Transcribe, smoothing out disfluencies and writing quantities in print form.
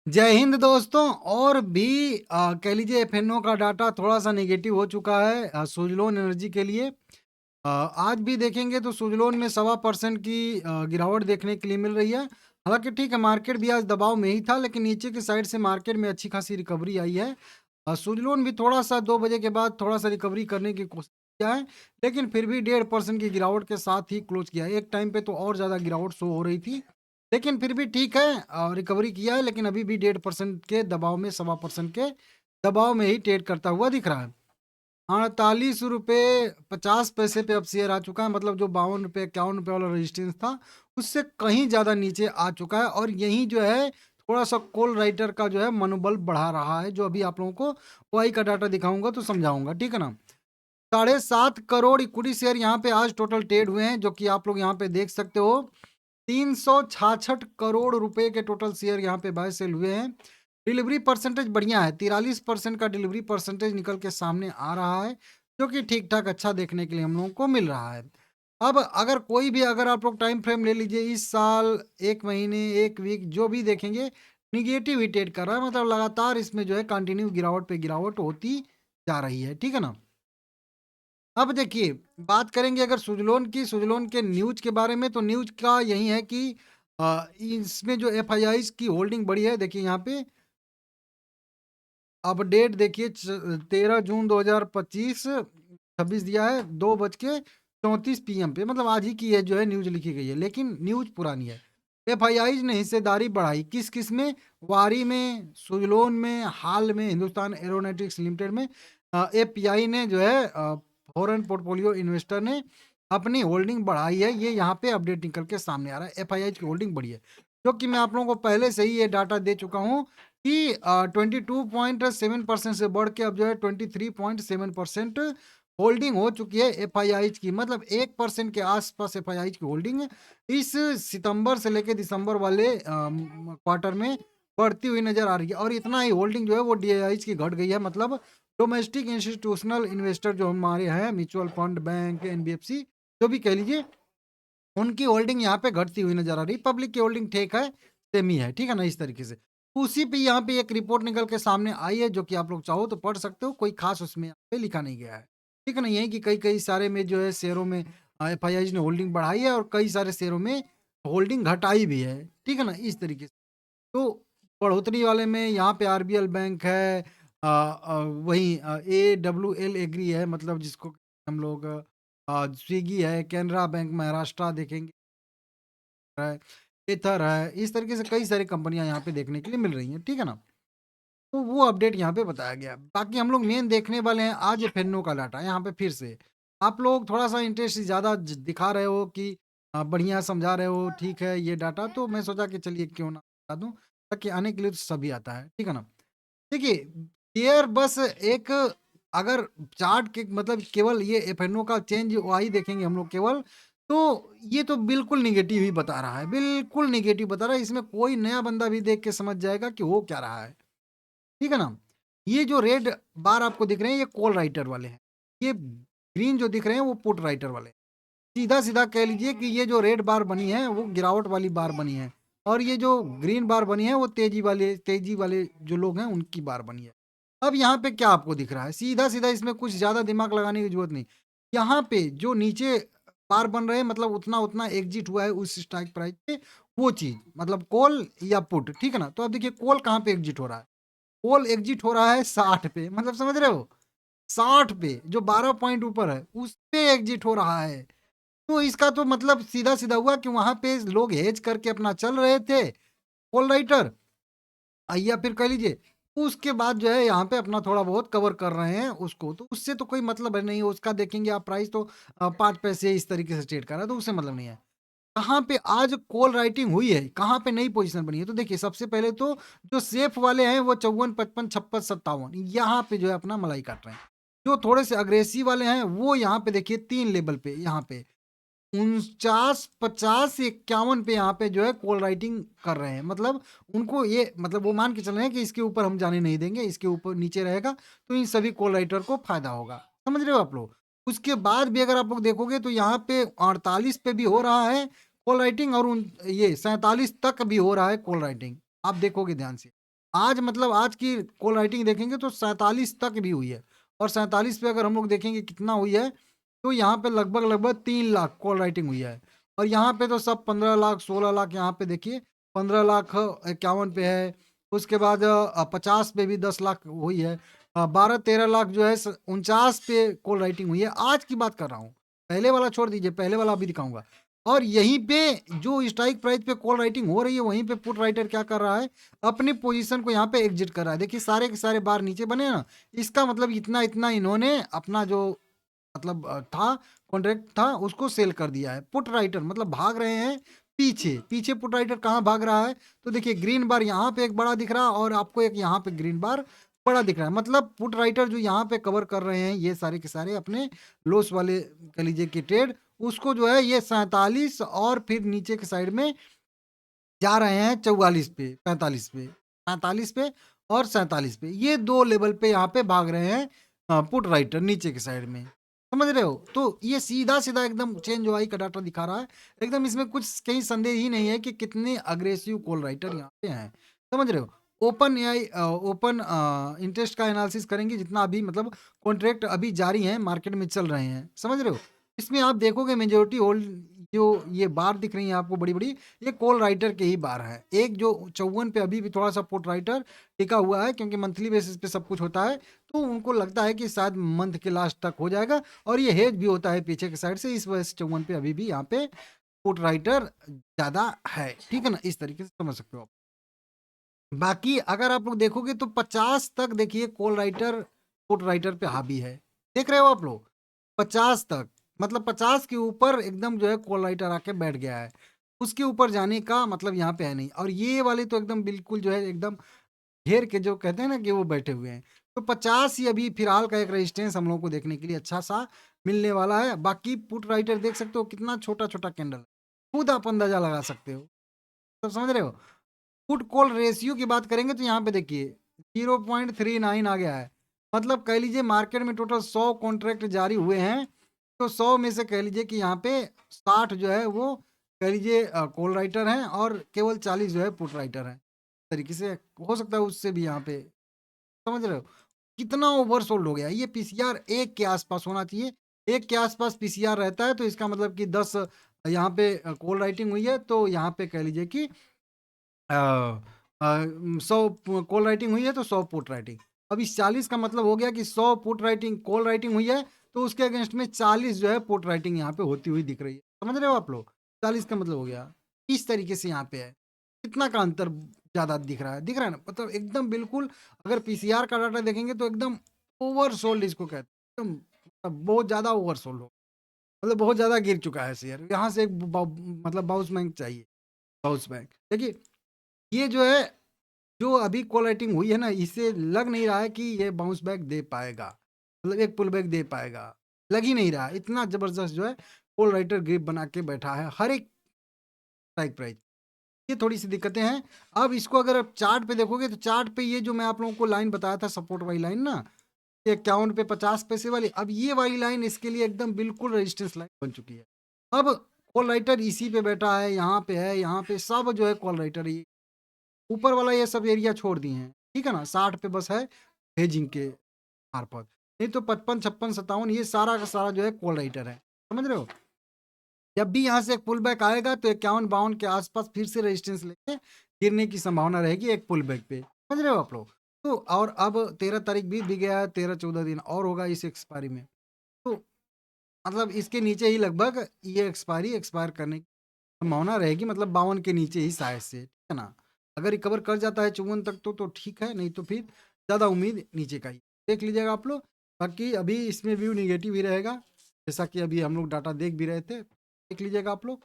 जय हिंद दोस्तों। और भी कह लीजिए एफएनओ का डाटा थोड़ा-सा नेगेटिव हो चुका है सुज़लोन एनर्जी के लिए। आज भी देखेंगे तो सुज़लोन में 1.25% की गिरावट देखने के लिए मिल रही है। हालाँकि ठीक है, मार्केट भी आज दबाव में ही था, लेकिन नीचे की साइड से मार्केट में अच्छी खासी रिकवरी आई है। सुज़लोन भी थोड़ा-सा 2 बजे के बाद थोड़ा-सा रिकवरी करने की कोशिश किया है, लेकिन फिर भी 1.5% की गिरावट के साथ ही क्लोज़ किया है। एक टाइम पे तो और ज़्यादा गिरावट शो हो रही थी, लेकिन फिर भी ठीक है, रिकवरी किया है, लेकिन अभी भी 1.5% के दबाव में, 1.25% के दबाव में ही ट्रेड करता हुआ दिख रहा है। ₹48.50 पे अब शेयर आ चुका है, मतलब जो ₹52 ₹51 वाला रेजिस्टेंस था, उससे कहीं ज़्यादा नीचे आ चुका है और यही जो है थोड़ा-सा कॉल राइटर का जो है मनोबल बढ़ा रहा है, जो अभी आप लोगों को ओआई का डाटा दिखाऊँगा तो समझाऊँगा, ठीक है ना? 7.5 करोड़ इक्विटी शेयर यहाँ पे आज टोटल ट्रेड हुए हैं, जो कि आप लोग यहाँ पे देख सकते हो। 366 करोड़ रुपए के टोटल शेयर यहाँ पे बाय सेल हुए हैं। डिलीवरी परसेंटेज बढ़िया है, 43% का डिलीवरी परसेंटेज निकल के सामने आ रहा है, जो कि ठीक-ठाक अच्छा देखने के लिए हम लोगों को मिल रहा है। अब अगर कोई भी, अगर आप लोग टाइम फ्रेम ले लीजिए, इस साल 1 महीने, 1 वीक जो भी देखेंगे, नेगेटिव ही ट्रेड कर रहा है, मतलब लगातार इसमें जो है कंटिन्यू गिरावट पे गिरावट होती जा रही है, ठीक है ना? अब देखिए, बात करेंगे अगर सुज़लोन के न्यूज़ के बारे में, तो न्यूज़ का यही है कि इसमें जो एफआईआईज़ की होल्डिंग बढ़ी है, देखिए यहाँ पे अपडेट देखिए 13 जून 2025 26 दिया है, 2:34 पीएम पे, मतलब आज ही की ये जो है न्यूज़ लिखी गई है, लेकिन न्यूज़ पुरानी है। एफआईआईज़ ने हिस्सेदारी बढ़ाई, किस-किस में? वारी में, सुज़लोन में, हाल में हिंदुस्तान एरोनॉटिक्स लिमिटेड में। एफपीआई ने जो है फॉरेन पोर्टफोलियो इन्वेस्टर ने अपनी होल्डिंग बढ़ाई है, ये यहाँ पे अपडेट निकल के सामने आ रहा है, एफआईआईज़ की होल्डिंग बढ़ी है। जो कि मैं आप लोगों को पहले से ही ये डाटा दे चुका हूँ कि 22.7% से बढ़ के अब जो है 23.7% होल्डिंग हो चुकी है एफआईआईज़ की, मतलब 1% के आसपास एफआईआईज़ की होल्डिंग इस सितंबर से लेके दिसंबर वाले क्वार्टर में बढ़ती हुई नजर आ रही है। और इतना ही होल्डिंग जो है वो डीआईआईज़ की घट गई है, मतलब डोमेस्टिक इंस्टीट्यूशनल इन्वेस्टर जो हमारे हैं, म्यूचुअल फंड, बैंक, एनबीएफसी, जो भी कह लीजिए, उनकी होल्डिंग यहाँ पे घटती हुई नज़र आ रही है। पब्लिक की होल्डिंग ठीक है, सेम ही है, ठीक है ना? इस तरीके से। उसी पे यहाँ पे एक रिपोर्ट निकल के सामने आई है, जो कि आप लोग चाहो तो पढ़ सकते हो, कोई ख़ास उसमें यहाँ पे लिखा नहीं गया है। ठीक है ना? यही कि कई-कई सारे में जो है शेयरों में एफआईआईज़ ने होल्डिंग बढ़ाई है और कई सारे शेयरों में होल्डिंग घटाई भी है। ठीक है ना? इस तरीके से। तो बढ़ोतरी वाले में यहाँ पे आरबीएल बैंक है, वहीं एडब्ल्यूएल एग्री है, मतलब जिसको हम लोग स्विगी है, कैनरा बैंक महाराष्ट्र देखेंगे है, एथर है, इस तरीके से कई सारी कंपनियाँ यहाँ पे देखने के लिए मिल रही हैं, ठीक है ना? तो वो अपडेट यहाँ पे बताया गया है। बाकी हम लोग मेन देखने वाले हैं आज फेनो का डाटा, यहाँ पे फिर से। आप लोग थोड़ा-सा इंटरेस्ट ज़्यादा दिखा रहे हो कि बढ़िया समझा रहे हो, ठीक है ये डाटा, तो मैं सोचा कि चलिए क्यों ना बता दूँ, ताकि आने के लिए तो सभी आता है, ठीक है ना? देखिए, शेयर बस एक, अगर चार्ट के मतलब केवल ये एफएनओ का चेंज वाई देखेंगे हम लोग केवल, तो ये तो बिल्कुल नेगेटिव ही बता रहा है, बिल्कुल नेगेटिव बता रहा है। इसमें कोई नया बंदा भी देख के समझ जाएगा कि हो क्या रहा है, ठीक है ना? ये जो रेड बार आपको दिख रहे हैं, ये कॉल राइटर वाले हैं। ये ग्रीन जो दिख रहे हैं, वो पुट राइटर वाले हैं। सीधा-सीधा कह लीजिए कि ये जो रेड बार बनी है, वो गिरावट वाली बार बनी है और ये जो ग्रीन बार बनी है, वो तेज़ी वाले जो लोग हैं, उनकी बार बनी है। अब यहाँ पे क्या आपको दिख रहा है? सीधा-सीधा, इसमें कुछ ज़्यादा दिमाग लगाने की ज़रूरत नहीं। यहाँ पे जो नीचे बार बन रहे हैं, मतलब उतना-उतना एग्ज़िट हुआ है उस स्ट्राइक प्राइस पे, वो चीज़, मतलब कॉल या पुट, ठीक है ना? तो अब देखिए कॉल कहाँ पे एग्ज़िट हो रहा है? कॉल एग्ज़िट हो रहा है 60 पे, मतलब समझ रहे हो? 60 पे, जो 12 पॉइंट ऊपर है, उस पे एग्ज़िट हो रहा है। तो इसका तो मतलब सीधा-सीधा हुआ कि वहाँ पे लोग हेज करके अपना चल रहे थे, कॉल राइटर, या फिर कह लीजिए उसके बाद जो है यहाँ पे अपना थोड़ा बहुत कवर कर रहे हैं उसको, तो उससे तो कोई मतलब है नहीं, उसका देखेंगे आप प्राइस तो 5 पैसे इस तरीके से ट्रेड कर रहा है, तो उससे मतलब नहीं है। कहाँ पे आज कॉल राइटिंग हुई है, कहाँ पे नई पोजीशन बनी है, तो देखिए सबसे पहले तो जो सेफ वाले हैं वो 54, 55, 56, 57 यहाँ पे जो है अपना मलाई काट रहे हैं। जो थोड़े से अग्रेसिव वाले हैं वो यहाँ पे देखिए 3 लेवल पे, यहाँ पे 49, 50, 51 पे यहाँ पे जो है कॉल राइटिंग कर रहे हैं। मतलब उनको ये, मतलब वो मान के चल रहे हैं कि इसके ऊपर हम जाने नहीं देंगे, इसके ऊपर नीचे रहेगा, तो इन सभी कॉल राइटर को फ़ायदा होगा। समझ रहे हो आप लोग? उसके बाद भी अगर आप लोग देखोगे तो यहाँ पे 48 पे भी हो रहा है कॉल राइटिंग और ये 47 तक भी हो रहा है कॉल राइटिंग। आप देखोगे ध्यान से। आज मतलब आज की कॉल राइटिंग देखेंगे तो 47 तक भी हुई है, और 47 पे अगर हम लोग देखेंगे कितना हुई है, तो यहाँ पे लगभग 3 लाख कॉल राइटिंग हुई है। और यहाँ पे तो सब 15 लाख 16 लाख, यहाँ पे देखिए 15 लाख 51 पे है। उसके बाद 50 पे भी 10 लाख हुई है। 12-13 लाख जो है 49 पे कॉल राइटिंग हुई है। आज की बात कर रहा हूँ, पहले वाला छोड़ दीजिए, पहले वाला अभी दिखाऊंगा। और यहीं पे जो स्ट्राइक प्राइस पे कॉल राइटिंग हो रही है, वहीं पे पुट राइटर क्या कर रहा है, अपनी पोजीशन को यहाँ पे एग्जिट कर रहा है। देखिए सारे के सारे बार नीचे बने हैं ना, इसका मतलब इतना इतना इन्होंने अपना जो मतलब था कॉन्ट्रैक्ट था उसको सेल कर दिया है। पुट राइटर मतलब भाग रहे हैं पीछे। पीछे पुट राइटर कहाँ भाग रहा है, तो देखिए ग्रीन बार यहाँ पे एक बड़ा दिख रहा है, और आपको एक यहाँ पे ग्रीन बार बड़ा दिख रहा है। मतलब पुट राइटर जो यहाँ पे कवर कर रहे हैं ये सारे के सारे अपने लॉस वाले कह लीजिए कि ट्रेड, उसको जो है ये 47 और फिर नीचे के साइड में जा रहे हैं 44 पे 45 पे 45 पे और 47 पे, ये दो लेवल पे यहाँ पे भाग रहे हैं पुट राइटर नीचे के साइड में। समझ रहे हो, तो ये सीधा सीधा एकदम चेंज वाई का डाटा दिखा रहा है एकदम। इसमें कुछ कहीं संदेह ही नहीं है कि कितने अग्रेसिव कॉल राइटर यहाँ पे हैं। समझ रहे हो, ओपन एआई ओपन इंटरेस्ट का एनालिसिस करेंगे जितना अभी मतलब कॉन्ट्रैक्ट अभी जारी है मार्केट में चल रहे हैं। समझ रहे हो, इसमें आप देखोगे मेजोरिटी होल्ड जो ये बार दिख रही है आपको बड़ी बड़ी, ये कॉल राइटर के ही बार है। एक जो 54 पे अभी भी थोड़ा सा पुट राइटर टिका हुआ है, क्योंकि मंथली बेसिस पे सब कुछ होता है, तो उनको लगता है कि शायद मंथ के लास्ट तक हो जाएगा। और ये हेज भी होता है पीछे के साइड से, इस वजह से 54 पे अभी भी यहाँ पे पुट राइटर ज्यादा है। ठीक है ना, इस तरीके से समझ सकते हो आप। बाकी अगर आप लोग देखोगे तो 50 तक देखिए कॉल राइटर पुट राइटर पे हावी है। देख रहे हो आप लोग, 50 तक मतलब 50 के ऊपर एकदम जो है कॉल राइटर आके बैठ गया है। उसके ऊपर जाने का मतलब यहाँ पे है नहीं। और ये वाले तो एकदम बिल्कुल जो है एकदम घेर के जो कहते हैं ना कि वो बैठे हुए हैं। तो 50 ही अभी फिलहाल का एक रेजिस्टेंस हम लोगों को देखने के लिए अच्छा सा मिलने वाला है। बाकी पुट राइटर देख सकते हो कितना छोटा छोटा कैंडल है, खुद आप अंदाजा लगा सकते हो। तो समझ रहे हो, पुट कॉल रेशियो की बात करेंगे तो यहाँ पे देखिए 0.39 आ गया है। मतलब कह लीजिए मार्केट में टोटल 100 कॉन्ट्रैक्ट जारी हुए हैं, तो 100 में से कह लीजिए कि यहाँ पे 60 जो है वो कह लीजिए कॉल राइटर हैं, और केवल 40 जो है पुट राइटर हैं। तरीके से हो सकता है उससे भी यहाँ पे। समझ रहे हो कितना ओवरसोल्ड हो गया। ये पीसीआर 1 के आसपास होना चाहिए। 1 के आसपास पीसीआर रहता है, तो इसका मतलब कि 10 यहाँ पे कॉल राइटिंग हुई है, तो यहाँ पे कह लीजिए कि 100 कॉल राइटिंग हुई है तो 100 पुट राइटिंग। अब इस 40 का मतलब हो गया कि 100 पुट राइटिंग कॉल राइटिंग हुई है, तो उसके अगेंस्ट में 40 जो है पुट राइटिंग यहाँ पे होती हुई दिख रही है। समझ रहे हो आप लोग, 40 का मतलब हो गया इस तरीके से यहाँ पे है। कितना का अंतर ज्यादा दिख रहा है ना, मतलब एकदम बिल्कुल। अगर पीसीआर का डाटा देखेंगे तो एकदम ओवरसोल्ड इसको कहते हैं, एकदम मतलब बहुत ज्यादा ओवरसोल्ड हो, मतलब बहुत ज्यादा गिर चुका है शेयर। यहाँ से एक मतलब बाउंस बैंक चाहिए, बाउंस बैंक। देखिए ये जो है जो अभी कॉल राइटिंग हुई है ना, इससे लग नहीं रहा है कि ये बाउंस बैक दे पाएगा, मतलब एक पुल बैक दे पाएगा। लग ही नहीं रहा, इतना जबरदस्त जो है कॉल राइटर ग्रिप बना के बैठा है हर एक स्ट्राइक प्राइस। ये थोड़ी सी दिक्कतें हैं। अब इसको अगर आप चार्ट पे देखोगे तो चार्ट पे ये जो मैं आप लोगों को लाइन बताया था सपोर्ट वाली लाइन ना, 51 पे 50 पैसे वाली, अब ये वाली लाइन इसके लिए एकदम बिल्कुल रेजिस्टेंस लाइन बन चुकी है। अब कॉल राइटर इसी पे बैठा है, यहाँ पे है, यहाँ पे सब जो है कॉल राइटर ही। ऊपर वाला ये सब एरिया छोड़ दिए हैं, ठीक है ना, 60 पे बस है हेजिंग के मार्फत। नहीं तो 55 56 57 ये सारा का सारा जो है कॉल राइटर है। समझ रहे हो, जब भी यहाँ से एक पुल बैक आएगा तो 51 52 के आसपास फिर से रेजिस्टेंस लेके गिरने की संभावना रहेगी एक पुल बैक पे। समझ रहे हो आप लोग, तो और अब 13 तारीख बीत भी गया है, 13 14 दिन और होगा इस एक्सपायरी में। तो मतलब इसके नीचे ही लगभग ये एक्सपायर करने की संभावना रहेगी, मतलब 52 के नीचे ही शायद से, ठीक है ना। अगर रिकवर कर जाता है 54 तक तो ठीक है, नहीं तो फिर ज़्यादा उम्मीद नीचे का ही देख लीजिएगा आप लोग। बाकी अभी इसमें व्यू निगेटिव ही रहेगा, जैसा कि अभी हम लोग डाटा देख भी रहे थे, देख लीजिएगा आप लोग।